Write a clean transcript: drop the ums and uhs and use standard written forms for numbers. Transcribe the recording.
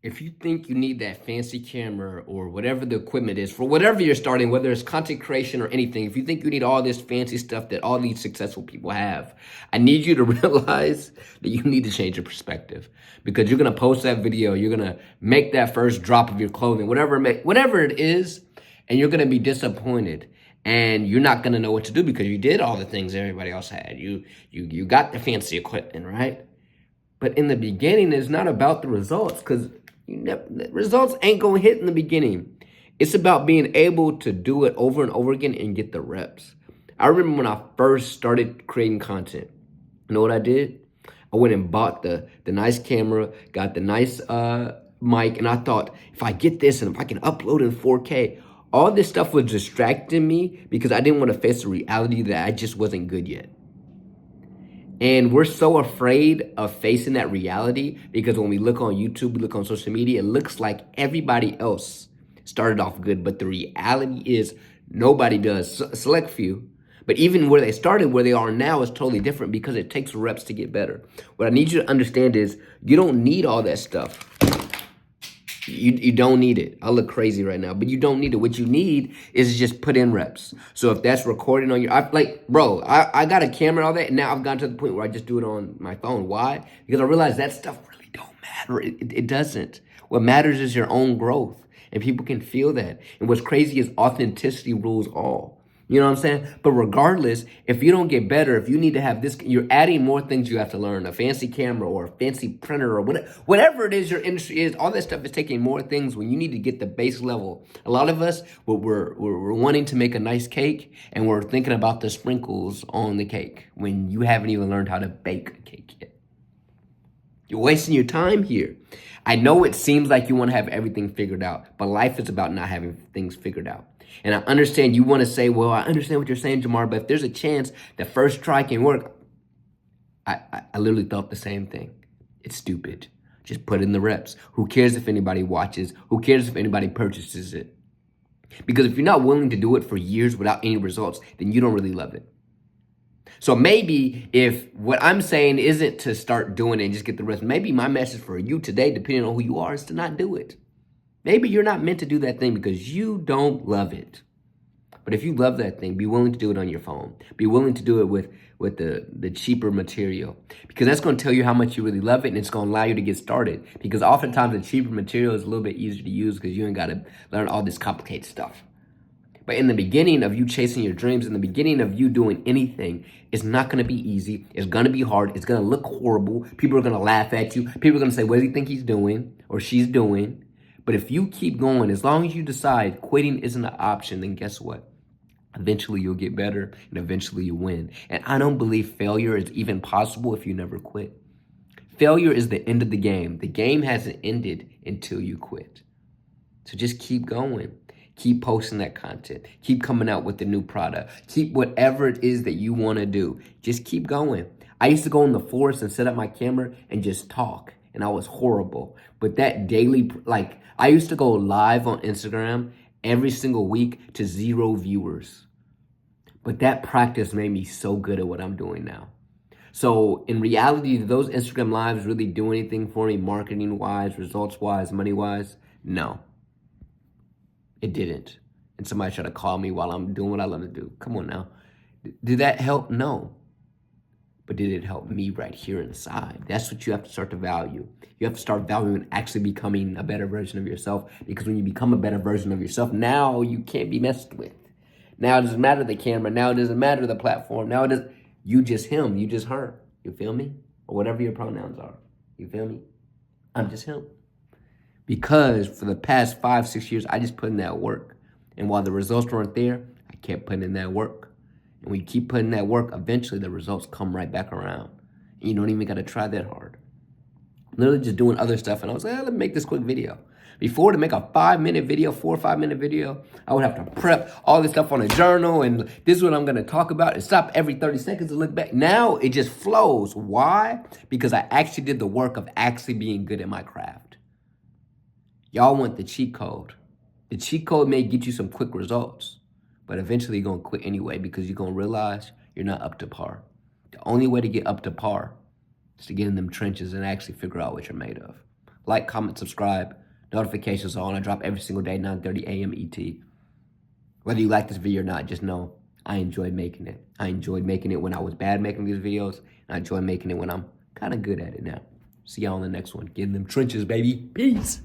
If you think you need that fancy camera or whatever the equipment is for whatever you're starting, whether it's content creation or anything, if you think you need all this fancy stuff that all these successful people have, I need you to realize that you need to change your perspective, because you're gonna post that video, you're gonna make that first drop of your clothing, whatever it is, and you're gonna be disappointed. And you're not gonna know what to do because you did all the things everybody else had. You got the fancy equipment, right? But in the beginning, it's not about the results, because the results ain't gonna hit in the beginning. It's about being able to do it over and over again and get the reps. I remember when I first started creating content. You know what I did? I went and bought the nice camera, got the nice mic, and I thought, if I get this and if I can upload in 4K, all this stuff was distracting me because I didn't want to face the reality that I just wasn't good yet. And we're so afraid of facing that reality because when we look on YouTube, we look on social media, it looks like everybody else started off good. But the reality is nobody does, select few. But even where they started, where they are now is totally different because it takes reps to get better. What I need you to understand is you don't need all that stuff. You don't need it. I look crazy right now, but you don't need it. What you need is just put in reps. So if that's recording on your, I got a camera and all that, and now I've gotten to the point where I just do it on my phone. Why? Because I realize that stuff really don't matter. It doesn't. What matters is your own growth, and people can feel that. And what's crazy is authenticity rules all. You know what I'm saying? But regardless, if you don't get better, if you need to have this, you're adding more things you have to learn. A fancy camera or a fancy printer or whatever it is your industry is, all that stuff is taking more things when you need to get the base level. A lot of us, we're wanting to make a nice cake and we're thinking about the sprinkles on the cake when you haven't even learned how to bake a cake yet. You're wasting your time here. I know it seems like you want to have everything figured out, but life is about not having things figured out. And I understand you want to say, well, I understand what you're saying, Jamar, but if there's a chance that first try can work, I literally thought the same thing. It's stupid. Just put in the reps. Who cares if anybody watches? Who cares if anybody purchases it? Because if you're not willing to do it for years without any results, then you don't really love it. So maybe if what I'm saying isn't to start doing it and just get the rest, maybe my message for you today, depending on who you are, is to not do it. Maybe you're not meant to do that thing because you don't love it. But if you love that thing, be willing to do it on your phone. Be willing to do it with the cheaper material, because that's going to tell you how much you really love it, and it's going to allow you to get started. Because oftentimes the cheaper material is a little bit easier to use because you ain't got to learn all this complicated stuff. But in the beginning of you chasing your dreams, in the beginning of you doing anything, it's not going to be easy. It's going to be hard. It's going to look horrible. People are going to laugh at you. People are going to say, what do you think he's doing or she's doing? But if you keep going, as long as you decide quitting isn't an option, then guess what? Eventually you'll get better and eventually you win. And I don't believe failure is even possible if you never quit. Failure is the end of the game. The game hasn't ended until you quit. So just keep going. Keep posting that content. Keep coming out with the new product. Keep whatever it is that you want to do. Just keep going. I used to go in the forest and set up my camera and just talk. And I was horrible. But that daily, I used to go live on Instagram every single week to 0 viewers. But that practice made me so good at what I'm doing now. So in reality, do those Instagram lives really do anything for me marketing-wise, results-wise, money-wise? No. It didn't. And somebody tried to call me while I'm doing what I love to do. Come on now. Did that help? No. But did it help me right here inside? That's what you have to start to value. You have to start valuing actually becoming a better version of yourself. Because when you become a better version of yourself, now you can't be messed with. Now it doesn't matter the camera. Now it doesn't matter the platform. Now it doesn't. You just him. You just her. You feel me? Or whatever your pronouns are. You feel me? I'm just him. Because for the past 5-6 years, I just put in that work. And while the results weren't there, I kept putting in that work. And when you keep putting that work, eventually the results come right back around. And you don't even got to try that hard. Literally just doing other stuff. And I was like, let me make this quick video. Before, to make a 5-minute video, 4 or 5 minute video, I would have to prep all this stuff on a journal. And this is what I'm going to talk about. And stop every 30 seconds to look back. Now it just flows. Why? Because I actually did the work of actually being good at my craft. Y'all want the cheat code. The cheat code may get you some quick results, but eventually you're going to quit anyway because you're going to realize you're not up to par. The only way to get up to par is to get in them trenches and actually figure out what you're made of. Like, comment, subscribe. Notifications are on. I drop every single day, 9:30 a.m. ET. Whether you like this video or not, just know I enjoyed making it. I enjoyed making it when I was bad making these videos, and I enjoy making it when I'm kind of good at it now. See y'all in the next one. Get in them trenches, baby. Peace.